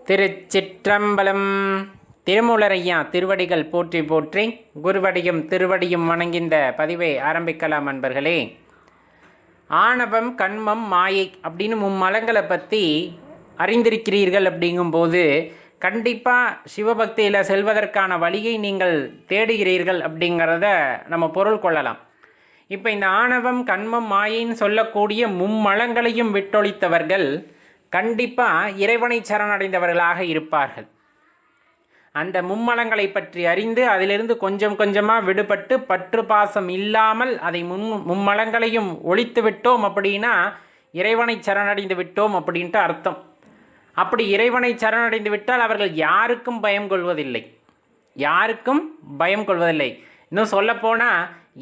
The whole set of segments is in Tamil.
திருச்சிற்றம்பலம். திருமூலரையா திருவடிகள் போற்றி போற்றி, குருவடியும் திருவடியும் வணங்கிந்த பதிவை ஆரம்பிக்கலாம் அன்பர்களே. ஆணவம், கண்மம், மாயை அப்படின்னு மும்மலங்களை பற்றி அறிந்திருக்கிறீர்கள். அப்படிங்கும்போது கண்டிப்பாக சிவபக்தியில் செல்வதற்கான வழியை நீங்கள் தேடுகிறீர்கள் அப்படிங்கிறத நம்ம பொருள் கொள்ளலாம். இப்போ இந்த ஆணவம், கண்மம், மாயின்னு சொல்லக்கூடிய மும்மலங்களையும் விட்டொழித்தவர்கள் கண்டிப்பாக இறைவனை சரணடைந்தவர்களாக இருப்பார்கள். அந்த மும்மலங்களை பற்றி அறிந்து அதிலிருந்து கொஞ்சம் கொஞ்சமாக விடுபட்டு பற்று பாசம் இல்லாமல் அதை மும்மலங்களையும் ஒழித்து விட்டோம் அப்படின்னா இறைவனை சரணடைந்து விட்டோம் அப்படின்ட்டு அர்த்தம். அப்படி இறைவனை சரணடைந்து விட்டால் அவர்கள் யாருக்கும் பயம் கொள்வதில்லை. இன்னும் சொல்லப்போனால்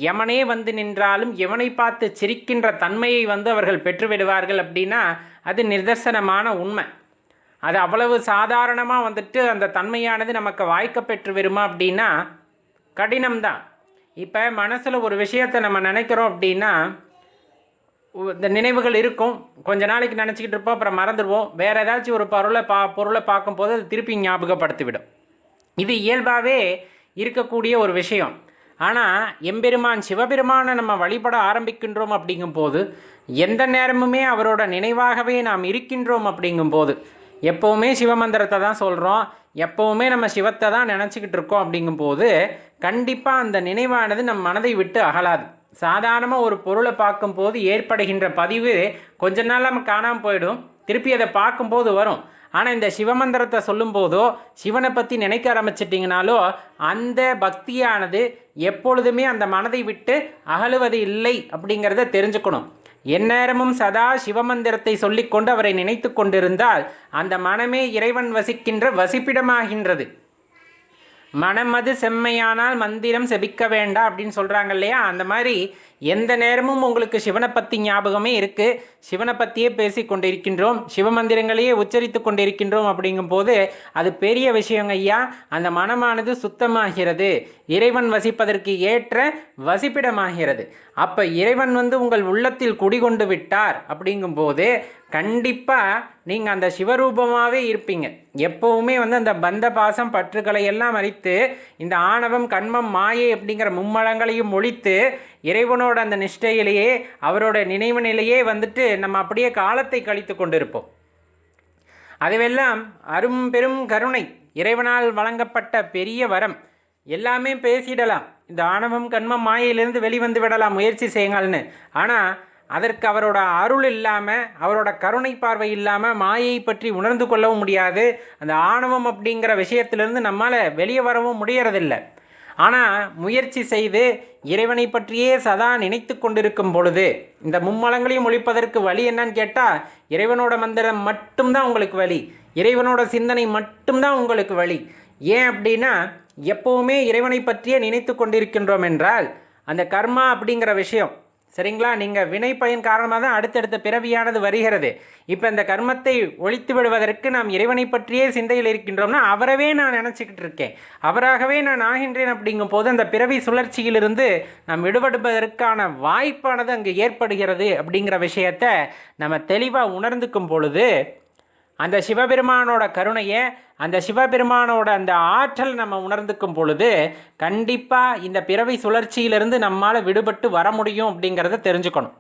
எவனே வந்து நின்றாலும் எவனை பார்த்து சிரிக்கின்ற தன்மையை அவர்கள் பெற்றுவிடுவார்கள். அப்படின்னா அது நிதர்சனமான உண்மை. அது அவ்வளவு சாதாரணமாக அந்த தன்மையானது நமக்கு வாய்க்க பெற்று வருமா அப்படின்னா கடினம்தான். இப்போ மனசில் ஒரு விஷயத்தை நம்ம நினைக்கிறோம் அப்படின்னா இந்த நினைவுகள் இருக்கும். கொஞ்ச நாளைக்கு நினச்சிக்கிட்டு இருப்போம், அப்புறம் மறந்துடுவோம். வேறு ஏதாச்சும் ஒரு பொருளை பார்க்கும்போது அது திருப்பி ஞாபகப்படுத்திவிடும். இது இயல்பாகவே இருக்கக்கூடிய ஒரு விஷயம். ஆனால் எம்பெருமான் சிவபெருமானை நம்ம வழிபட ஆரம்பிக்கின்றோம் அப்படிங்கும்போது எந்த நேரமுமே அவரோட நினைவாகவே நாம் இருக்கின்றோம். அப்படிங்கும்போது எப்போவுமே சிவமந்திரத்தை தான் சொல்கிறோம், எப்போவுமே நம்ம சிவத்தை தான் நினச்சிக்கிட்டு இருக்கோம். அப்படிங்கும்போது கண்டிப்பாக அந்த நினைவானது நம் மனதை விட்டு அகலாது. சாதாரணமாக ஒரு பொருளை பார்க்கும்போது ஏற்படுகின்ற பதிவு கொஞ்ச நாள் நம்ம காணாமல் போயிடும், திருப்பி அதை பார்க்கும்போது வரும். ஆனால் இந்த சிவமந்திரத்தை சொல்லும்போதோ சிவனை பற்றி நினைக்க ஆரம்பிச்சிட்டிங்கனாலோ அந்த பக்தியானது எப்பொழுதுமே அந்த மனதை விட்டு அகலுவது இல்லை அப்படிங்கிறத தெரிஞ்சுக்கணும். எந்நேரமும் சதா சிவமந்திரத்தை சொல்லிக்கொண்டு அவரை நினைத்து கொண்டிருந்தால் அந்த மனமே இறைவன் வசிக்கின்ற வசிப்பிடமாகின்றது. மனமது செம்மையானால் மந்திரம் செபிக்க வேண்டாம் அப்படின்னு சொல்கிறாங்க இல்லையா? அந்த மாதிரி எந்த நேரமும் உங்களுக்கு சிவனை பற்றி ஞாபகமே இருக்குது, சிவனை பற்றியே பேசி கொண்டிருக்கின்றோம், சிவமந்திரங்களையே உச்சரித்து கொண்டிருக்கின்றோம். அப்படிங்கும்போது அது பெரிய விஷயங்க ஐயா. அந்த மனமானது சுத்தமாகிறது, இறைவன் வசிப்பதற்கு ஏற்ற வசிப்பிடமாகிறது. அப்போ இறைவன் உங்கள் உள்ளத்தில் குடிகொண்டு விட்டார். அப்படிங்கும்போது கண்டிப்பாக நீங்கள் அந்த சிவரூபமாகவே இருப்பீங்க. எப்போவுமே அந்த பந்த பாசம் பற்றுக்களை எல்லாம் அழித்து இந்த ஆணவம், கண்மம், மாயை அப்படிங்கிற மும்மலங்களையும் ஒழித்து இறைவனோட அந்த நிஷ்டையிலேயே அவரோட நினைவு நிலையே நம்ம அப்படியே காலத்தை கழித்து கொண்டிருப்போம். அதுவெல்லாம் அரும் பெரும் கருணை, இறைவனால் வழங்கப்பட்ட பெரிய வரம். எல்லாமே பேசிடலாம், இந்த ஆணவம், கண்மம், மாயையிலிருந்து வெளிவந்து விடலாம், முயற்சி செய்யுங்கள்னு. ஆனால் அதற்கு அவரோட அருள் இல்லாமல், அவரோட கருணை பார்வை இல்லாமல் மாயை பற்றி உணர்ந்து கொள்ளவும் முடியாது. அந்த ஆணவம் அப்படிங்கிற விஷயத்திலிருந்து நம்மால் வெளியே வரவும் முடியறதில்லை. ஆனால் முயற்சி செய்து இறைவனை பற்றியே சதா நினைத்து கொண்டிருக்கும் பொழுது இந்த மும்மலங்களையும் ஒழிப்பதற்கு வழி என்னன்னு கேட்டால் இறைவனோட மந்திரம் மட்டும்தான் உங்களுக்கு வழி, இறைவனோட சிந்தனை மட்டும்தான் உங்களுக்கு வழி. ஏன் அப்படின்னா எப்போவுமே இறைவனை பற்றியே நினைத்து கொண்டிருக்கின்றோம் என்றால் அந்த கர்மா அப்படிங்கிற விஷயம் சரிங்களா, நீங்கள் வினை பயன் காரணமாக தான் அடுத்தடுத்த பிறவியானது வருகிறது. இப்போ இந்த கர்மத்தை ஒழித்து விடுவதற்கு நாம் இறைவனை பற்றியே சிந்தையில் இருக்கின்றோம்னா அவரவே நான் நினச்சிக்கிட்டு இருக்கேன், அவராகவே நான் ஆகின்றேன். அப்படிங்கும் போது அந்த பிறவி சுழற்சியிலிருந்து நாம் விடுபடுவதற்கான வாய்ப்பானது அங்கே ஏற்படுகிறது. அப்படிங்கிற விஷயத்தை நம்ம தெளிவாக உணர்ந்துக்கும் பொழுது அந்த சிவபெருமானோட கருணையை, அந்த சிவபெருமானோட அந்த ஆற்றல் நம்ம உணர்ந்துக்கும் பொழுது கண்டிப்பாக இந்த பிறவி சுழற்சியிலிருந்து நம்மால் விடுபட்டு வர முடியும் அப்படிங்கிறத தெரிஞ்சுக்கணும்.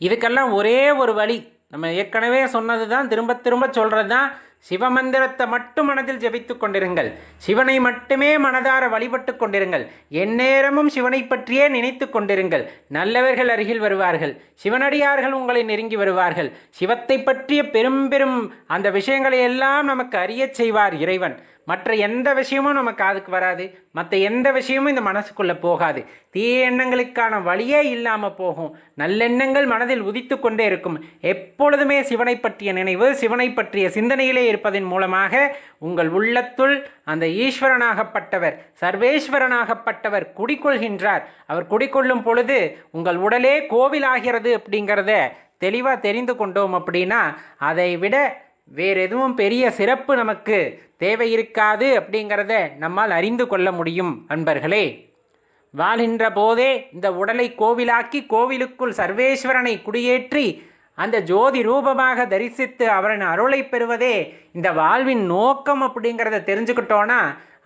இதுக்கெல்லாம் ஒரே ஒரு வழி, நம்ம ஏற்கனவே சொன்னது தான், திரும்ப திரும்ப சொல்கிறது தான், சிவமந்திரத்தை மட்டும் மனதில் ஜபித்து கொண்டிருங்கள், சிவனை மட்டுமே மனதார வழிபட்டு கொண்டிருங்கள், எந்நேரமும் சிவனை பற்றியே நினைத்து கொண்டிருங்கள். நல்லவர்கள் அருகில் வருவார்கள், சிவனடியார்கள் உங்களை நெருங்கி வருவார்கள். சிவத்தை பற்றிய பெரும் பெரும் அந்த விஷயங்களை எல்லாம் நமக்கு அறியச் செய்வார் இறைவன். மற்ற எந்த விஷயமும் நம்ம காதுக்கு வராது, மற்ற எந்த விஷயமும் இந்த மனசுக்குள்ளே போகாது. தீய எண்ணங்களுக்கான வழியே இல்லாமல் போகும், நல்லெண்ணங்கள் மனதில் உதித்து கொண்டே இருக்கும். எப்பொழுதுமே சிவனை பற்றிய நினைவு, சிவனை பற்றிய சிந்தனையிலே இருப்பதன் மூலமாக உங்கள் உள்ளத்துள் அந்த ஈஸ்வரனாகப்பட்டவர், சர்வேஸ்வரனாகப்பட்டவர் குடிக்கொள்கின்றார். அவர் குடிக்கொள்ளும் பொழுது உங்கள் உடலே கோவிலாகிறது. அப்படிங்கிறத தெளிவாக தெரிந்து கொண்டோம் அப்படின்னா அதை விட வேறு எதுவும் பெரிய சிறப்பு நமக்கு தேவை இருக்காது அப்படிங்கிறத நம்மால் அறிந்து கொள்ள முடியும். அன்பர்களே, வாழ்கின்ற போதே இந்த உடலை கோவிலாக்கி கோவிலுக்குள் சர்வேஸ்வரனை குடியேற்றி அந்த ஜோதி ரூபமாக தரிசித்து அவரின் அருளை பெறுவதே இந்த வாழ்வின் நோக்கம் அப்படிங்கிறத தெரிஞ்சுக்கிட்டோன்னா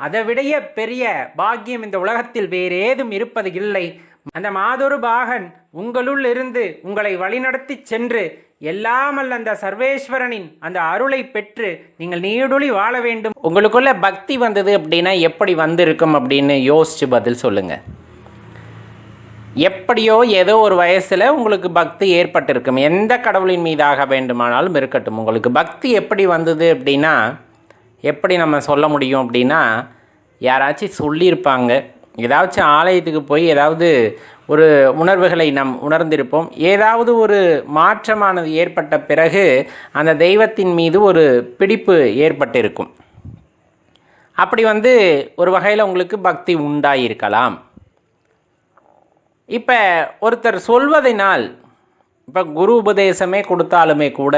அதை விடைய பெரிய பாக்கியம் இந்த உலகத்தில் வேறு ஏதும் இருப்பது இல்லை. அந்த மாதொரு பாகன் உங்களுள் இருந்து உங்களை வழிநடத்தி சென்று எல்லாமல்ல அந்த சர்வேஸ்வரனின் அந்த அருளை பெற்று நீங்கள் நீடொழி வாழ வேண்டும். உங்களுக்குள்ள பக்தி வந்தது அப்படின்னா எப்படி வந்திருக்கும் அப்படின்னு யோசிச்சு பதில் சொல்லுங்கள். எப்படியோ ஏதோ ஒரு வயசில் உங்களுக்கு பக்தி ஏற்பட்டிருக்கும். எந்த கடவுளின் மீதாக வேண்டுமானாலும் இருக்கட்டும். உங்களுக்கு பக்தி எப்படி வந்தது அப்படின்னா எப்படி நம்ம சொல்ல முடியும் அப்படின்னா, யாராச்சும் சொல்லியிருப்பாங்க, ஏதாச்சும் ஆலயத்துக்கு போய் ஏதாவது ஒரு உணர்வுகளை நாம் உணர்ந்திருப்போம். ஏதாவது ஒரு மாற்றமானது ஏற்பட்ட பிறகு அந்த தெய்வத்தின் மீது ஒரு பிடிப்பு ஏற்பட்டிருக்கும். அப்படி ஒரு வகையில் உங்களுக்கு பக்தி உண்டாயிருக்கலாம். இப்போ ஒருத்தர் சொல்வதனால், இப்போ குரு உபதேசமே கொடுத்தாலுமே கூட,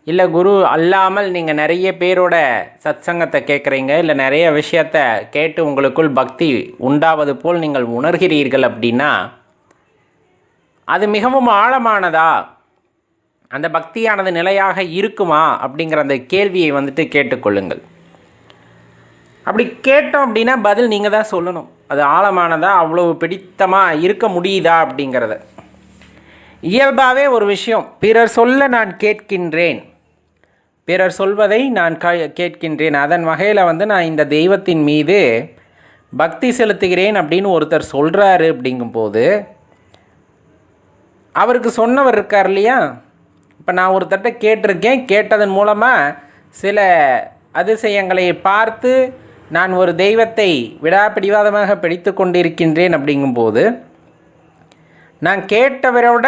இல்லை குரு அல்லாமல் நீங்கள் நிறைய பேரோட சத்சங்கத்தை கேட்குறீங்க, இல்லை நிறைய விஷயத்தை கேட்டு உங்களுக்குள் பக்தி உண்டாவது போல் நீங்கள் உணர்கிறீர்கள் அப்படின்னா அது மிகவும் ஆழமானதா, அந்த பக்தியானது நிலையாக இருக்குமா அப்படிங்கிற அந்த கேள்வியை கேட்டுக்கொள்ளுங்கள். அப்படி கேட்டோம் அப்படின்னா பதில் நீங்கள் தான் சொல்லணும். அது ஆழமானதா, அவ்வளவு பிடித்தமாக இருக்க முடியுதா அப்படிங்கிறத. இயல்பாகவே ஒரு விஷயம், பிறர் சொல்ல நான் கேட்கின்றேன், பிறர் சொல்வதை நான் கேட்கின்றேன், அதன் வகையில் நான் இந்த தெய்வத்தின் மீது பக்தி செலுத்துகிறேன் அப்படின்னு ஒருத்தர் சொல்கிறாரு அப்படிங்கும்போது, அவருக்கு சொன்னவர் இருக்கார் இல்லையா. இப்போ நான் ஒருத்தட்ட கேட்டிருக்கேன், கேட்டதன் மூலமாக சில அதிசயங்களை பார்த்து நான் ஒரு தெய்வத்தை விடாப்பிடிவாதமாக பிடித்து கொண்டிருக்கின்றேன் அப்படிங்கும்போது, நான் கேட்டவரோட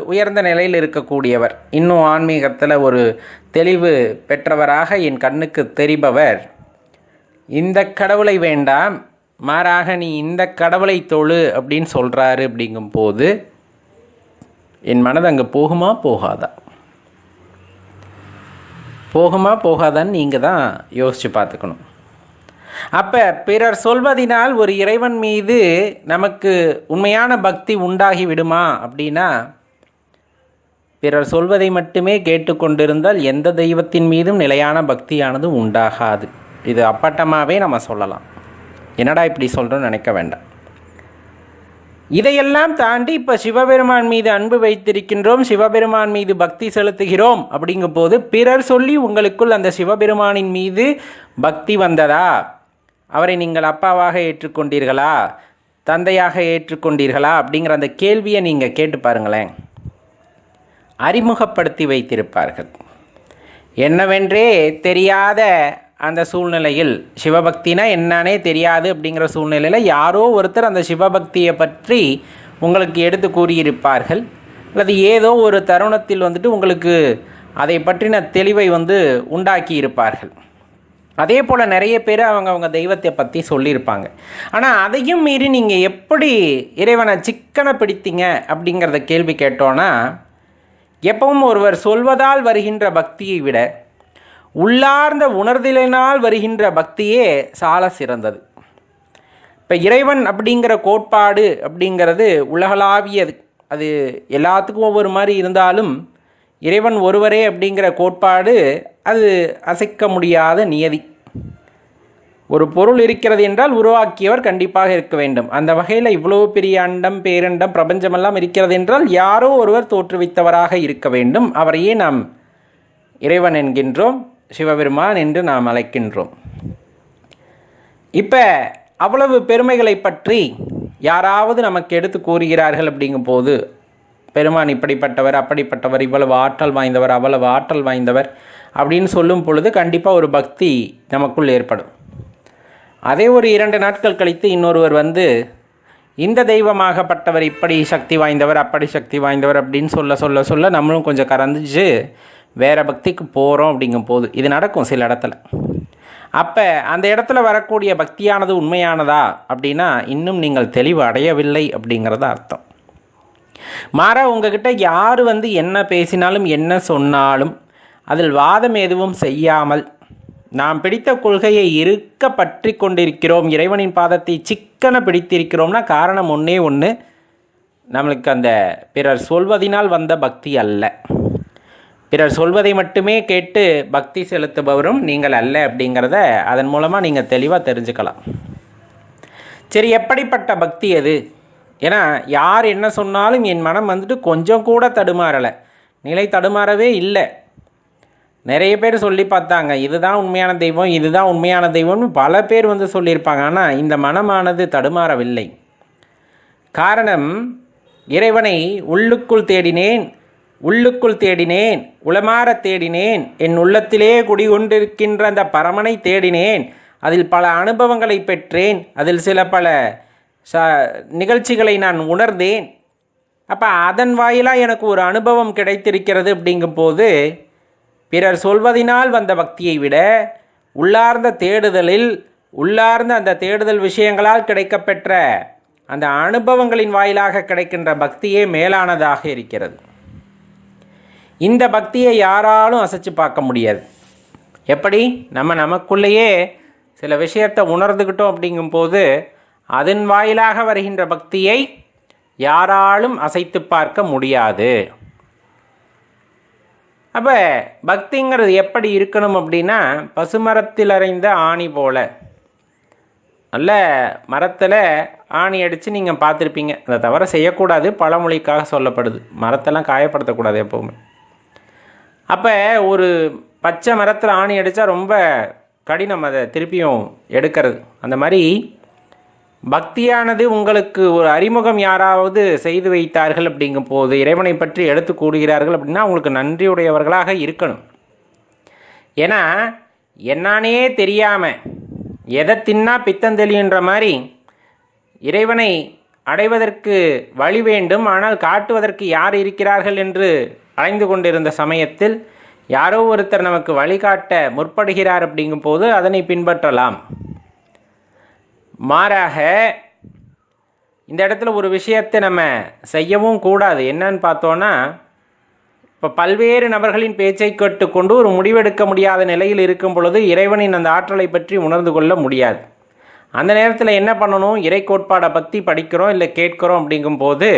உயர்ந்த நிலையில் இருக்கக்கூடியவர், இன்னும் ஆன்மீகத்தில் ஒரு தெளிவு பெற்றவராக என் கண்ணுக்கு தெரிபவர், இந்த கடவுளை வேண்டாம், மாறாக நீ இந்த கடவுளை தொழு அப்படின்னு சொல்கிறாரு அப்படிங்கும்போது என் மனது அங்கே போகுமா போகாதா? போகுமா போகாதான்னு நீங்கள் தான் யோசித்து பார்த்துக்கணும். அப்போ பிறர் சொல்வதினால் ஒரு இறைவன் மீது நமக்கு உண்மையான பக்தி உண்டாகி விடுமா அப்படின்னா, பிறர் சொல்வதை மட்டுமே கேட்டுக்கொண்டிருந்தால் எந்த தெய்வத்தின் மீதும் நிலையான பக்தியானது உண்டாகாது. இது அப்பட்டமாகவே நம்ம சொல்லலாம். என்னடா இப்படி சொல்கிறோன்னு நினைக்க வேண்டாம். இதையெல்லாம் தாண்டி இப்போ சிவபெருமான் மீது அன்பு வைத்திருக்கின்றோம், சிவபெருமான் மீது பக்தி செலுத்துகிறோம் அப்படிங்கும் போது பிறர் சொல்லி உங்களுக்குள் அந்த சிவபெருமானின் மீது பக்தி வந்ததா? அவரை நீங்கள் அப்பாவாக ஏற்றுக்கொண்டீர்களா, தந்தையாக ஏற்றுக்கொண்டீர்களா அப்படிங்கிற அந்த கேள்வியை நீங்கள் கேட்டு பாருங்களேன். அறிமுகப்படுத்தி வைத்திருப்பார்கள். என்னவென்றே தெரியாத அந்த சூழ்நிலையில், சிவபக்தினா என்னன்னே தெரியாது அப்படிங்கிற சூழ்நிலையில் யாரோ ஒருத்தர் அந்த சிவபக்தியை பற்றி உங்களுக்கு எடுத்து கூறியிருப்பார்கள். அல்லது ஏதோ ஒரு தருணத்தில் உங்களுக்கு அதை பற்றின தெளிவை உண்டாக்கி இருப்பார்கள். அதே போல் நிறைய பேர் அவங்க தெய்வத்தை பற்றி சொல்லியிருப்பாங்க. ஆனால் அதையும் மீறி நீங்கள் எப்படி இறைவனை சிக்கனை பிடித்தீங்க அப்படிங்கிறத கேள்வி கேட்டோன்னா, எப்பவும் ஒருவர் சொல்வதால் வருகின்ற பக்தியை விட உள்ளார்ந்த உணர்தலினால் வருகின்ற பக்தியே சால சிறந்தது. இப்போ இறைவன் அப்படிங்கிற கோட்பாடு அப்படிங்கிறது உலகளாவியது. அது எல்லாத்துக்கும் ஒவ்வொரு மாதிரி இருந்தாலும் இறைவன் ஒருவரே அப்படிங்கிற கோட்பாடு அது அசைக்க முடியாத நியதி. ஒரு பொருள் இருக்கிறது என்றால் உருவாக்கியவர் கண்டிப்பாக இருக்க வேண்டும். அந்த வகையில் இவ்வளோ பெரிய அண்டம், பேரண்டம், பிரபஞ்சமெல்லாம் இருக்கிறது என்றால் யாரோ ஒருவர் தோற்றுவித்தவராக இருக்க வேண்டும். அவரையே நாம் இறைவன் என்கின்றோம், சிவபெருமான் என்று நாம் அழைக்கின்றோம். இப்போ அவ்வளவு பெருமைகளை பற்றி யாராவது நமக்கு எடுத்து கூறுகிறார்கள் அப்படிங்கும்போது, பெருமான் இப்படிப்பட்டவர், அப்படிப்பட்டவர், இவ்வளவு ஆற்றல் வாய்ந்தவர், அவ்வளவு ஆற்றல் வாய்ந்தவர் அப்படின்னு சொல்லும் பொழுது கண்டிப்பாக ஒரு பக்தி நமக்குள் ஏற்படும். அதே ஒரு 2 நாட்கள் கழித்து இன்னொருவர் இந்த தெய்வமாகப்பட்டவர் இப்படி சக்தி வாய்ந்தவர், அப்படி சக்தி வாய்ந்தவர் அப்படின்னு சொல்ல நம்மளும் கொஞ்சம் கறந்துச்சு வேறு பக்திக்கு போகிறோம் அப்படிங்கும் போது இது நடக்கும் சில இடத்துல. அப்போ அந்த இடத்துல வரக்கூடிய பக்தியானது உண்மையானதா அப்படின்னா இன்னும் நீங்கள் தெளிவு அடையவில்லை அப்படிங்கிறத அர்த்தம். மாறா உங்ககிட்ட யார் என்ன பேசினாலும் என்ன சொன்னாலும் அதில் வாதம் எதுவும் செய்யாமல் நாம் பிடித்த கொள்கையை இருக்க பற்றி கொண்டிருக்கிறோம், இறைவனின் பாதத்தை சிக்கன பிடித்திருக்கிறோம்னா காரணம் ஒன்றே ஒன்று, நம்மளுக்கு அந்த பிறர் சொல்வதினால் வந்த பக்தி அல்ல. பிறர் சொல்வதை மட்டுமே கேட்டு பக்தி செலுத்துபவரும் நீங்கள் அல்ல அப்படிங்கிறத அதன் மூலமாக நீங்கள் தெளிவாக தெரிஞ்சுக்கலாம். சரி, எப்படிப்பட்ட பக்தி அது? ஏன்னா யார் என்ன சொன்னாலும் என் மனம் வந்துட்டு கொஞ்சம் கூட தடுமாறலை, நிலை தடுமாறவே இல்லை. நிறைய பேர் சொல்லி பார்த்தாங்க, இதுதான் உண்மையான தெய்வம், இதுதான் உண்மையான தெய்வம்னு பல பேர் வந்து சொல்லியிருப்பாங்க. ஆனால் இந்த மனமானது தடுமாறவில்லை. காரணம், இறைவனை உள்ளுக்குள் தேடினேன், உள்ளுக்குள் தேடினேன், உளமாற தேடினேன், என் உள்ளத்திலே குடிகொண்டிருக்கின்ற அந்த பரமனை தேடினேன், அதில் பல அனுபவங்களை பெற்றேன், அதில் சில பல நிகழ்ச்சிகளை நான் உணர்ந்தேன். அப்போ அதன் வாயிலாக எனக்கு ஒரு அனுபவம் கிடைத்திருக்கிறது. அப்படிங்கும்போது பிறர் சொல்வதினால் வந்த பக்தியை விட உள்ளார்ந்த தேடுதலில், உள்ளார்ந்த அந்த தேடுதல் விஷயங்களால் கிடைக்கப்பெற்ற அந்த அனுபவங்களின் வாயிலாக கிடைக்கின்ற பக்தியே மேலானதாக இருக்கிறது. இந்த பக்தியை யாராலும் அசைச்சு பார்க்க முடியாது. எப்படி? நமக்குள்ளேயே சில விஷயத்தை உணர்ந்துக்கிட்டோம் அப்படிங்கும்போது அதன் வாயிலாக வருகின்ற பக்தியை யாராலும் அசைத்து பார்க்க முடியாது. அப்போ பக்திங்கிறது எப்படி இருக்கணும் அப்படின்னா, பசுமரத்தில் அறைந்த ஆணி போல. நல்ல மரத்தில் ஆணி அடித்து நீங்கள் பார்த்துருப்பீங்க. அதை தவிர செய்யக்கூடாது, பழமொழிக்காக சொல்லப்படுது. மரத்தெல்லாம் காயப்படுத்தக்கூடாது எப்போவுமே. அப்போ ஒரு பச்சை மரத்தில் ஆணி அடித்தா ரொம்ப கடினம் அதை திருப்பியும் எடுக்கிறது. அந்த மாதிரி பக்தியானது உங்களுக்கு ஒரு அறிமுகம் யாராவது செய்து வைத்தார்கள் அப்படிங்கும் போது, இறைவனை பற்றி எடுத்து கூறுகிறார்கள் அப்படின்னா உங்களுக்கு நன்றியுடையவர்களாக இருக்கணும். ஏன்னா என்னானே தெரியாமல் எதை தின்னா பித்தந்தெளின்ற மாதிரி இறைவனை அடைவதற்கு வழி வேண்டும், ஆனால் காட்டுவதற்கு யார் இருக்கிறார்கள் என்று அலைந்து கொண்டிருந்த சமயத்தில் யாரோ ஒருத்தர் நமக்கு வழிகாட்ட முற்படுகிறார் அப்படிங்கும் போது அதனை பின்பற்றலாம். மாறாக இந்த இடத்துல ஒரு விஷயத்தை நம்ம செய்யவும் கூடாது. என்னன்னு பார்த்தோன்னா, இப்போ பல்வேறு நபர்களின் பேச்சை கேட்டுக்கொண்டு ஒரு முடிவெடுக்க முடியாத நிலையில் இருக்கும் பொழுது இறைவனின் அந்த ஆற்றலை பற்றி உணர்ந்து கொள்ள முடியாது. அந்த நேரத்தில் என்ன பண்ணணும்? இறை கோட்பாடை பற்றி படிக்கிறோம் இல்லை கேட்கிறோம் அப்படிங்கும்போது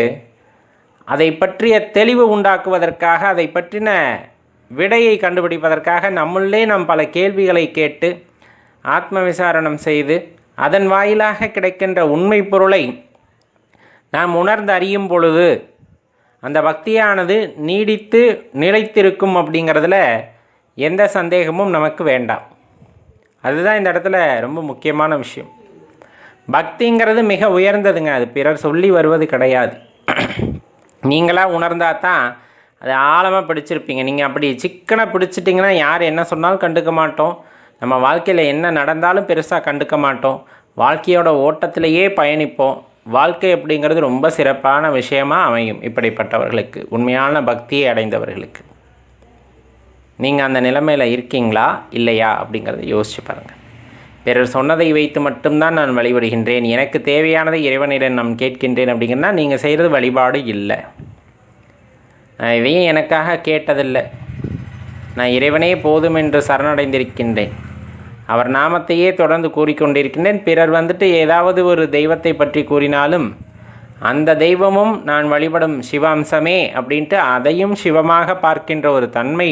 அதை பற்றிய தெளிவு உண்டாக்குவதற்காக, அதை பற்றின விடையை கண்டுபிடிப்பதற்காக நம்மளே நாம் பல கேள்விகளை கேட்டு ஆத்ம விசாரணம் செய்து அதன் வாயிலாக கிடைக்கின்ற உண்மை பொருளை நாம் உணர்ந்து அறியும் பொழுது அந்த பக்தியானது நீடித்து நிலைத்திருக்கும் அப்படிங்கிறதுல எந்த சந்தேகமும் நமக்கு வேண்டாம். அதுதான் இந்த இடத்துல ரொம்ப முக்கியமான விஷயம். பக்திங்கிறது மிக உயர்ந்ததுங்க. அது பிறர் சொல்லி வருவது கிடையாது. நீங்களாக உணர்ந்தால் தான் அது ஆழமாக பிடிச்சிருப்பீங்க. நீங்கள் அப்படி சிக்கனை பிடிச்சிட்டிங்கன்னா யார் என்ன சொன்னாலும் கண்டுக்க மாட்டோம். நம்ம வாழ்க்கையில் என்ன நடந்தாலும் பெருசாக கண்டுக்க மாட்டோம். வாழ்க்கையோட ஓட்டத்திலேயே பயணிப்போம். வாழ்க்கை அப்படிங்கிறது ரொம்ப சிறப்பான விஷயமாக அமையும் இப்படிப்பட்டவர்களுக்கு, உண்மையான பக்தியை அடைந்தவர்களுக்கு. நீங்கள் அந்த நிலைமையில் இருக்கீங்களா இல்லையா அப்படிங்கிறத யோசிச்சு பாருங்கள். பிறர் சொன்னதை வைத்து மட்டும்தான் நான் வழிபடுகின்றேன், எனக்கு தேவையானதை இறைவனிடம் நான் கேட்கின்றேன் அப்படிங்கிறனா நீங்கள் செய்கிறது வழிபாடு இல்லை. நான் இதையும் எனக்காக கேட்டதில்லை, நான் இறைவனே போதும் என்று சரணடைந்திருக்கின்றேன், அவர் நாமத்தையே தொடர்ந்து கூறிக்கொண்டிருக்கின்றேன். பிறர் வந்துட்டு ஏதாவது ஒரு தெய்வத்தை பற்றி கூறினாலும் அந்த தெய்வமும் நான் வழிபடும் சிவாம்சமே அப்படின்ட்டு அதையும் சிவமாக பார்க்கின்ற ஒரு தன்மை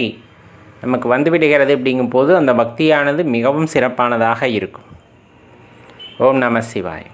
நமக்கு வந்துவிடுகிறது. அப்படிங்கும்போது அந்த பக்தியானது மிகவும் சிறப்பானதாக இருக்கும். ஓம் நம சிவாய்.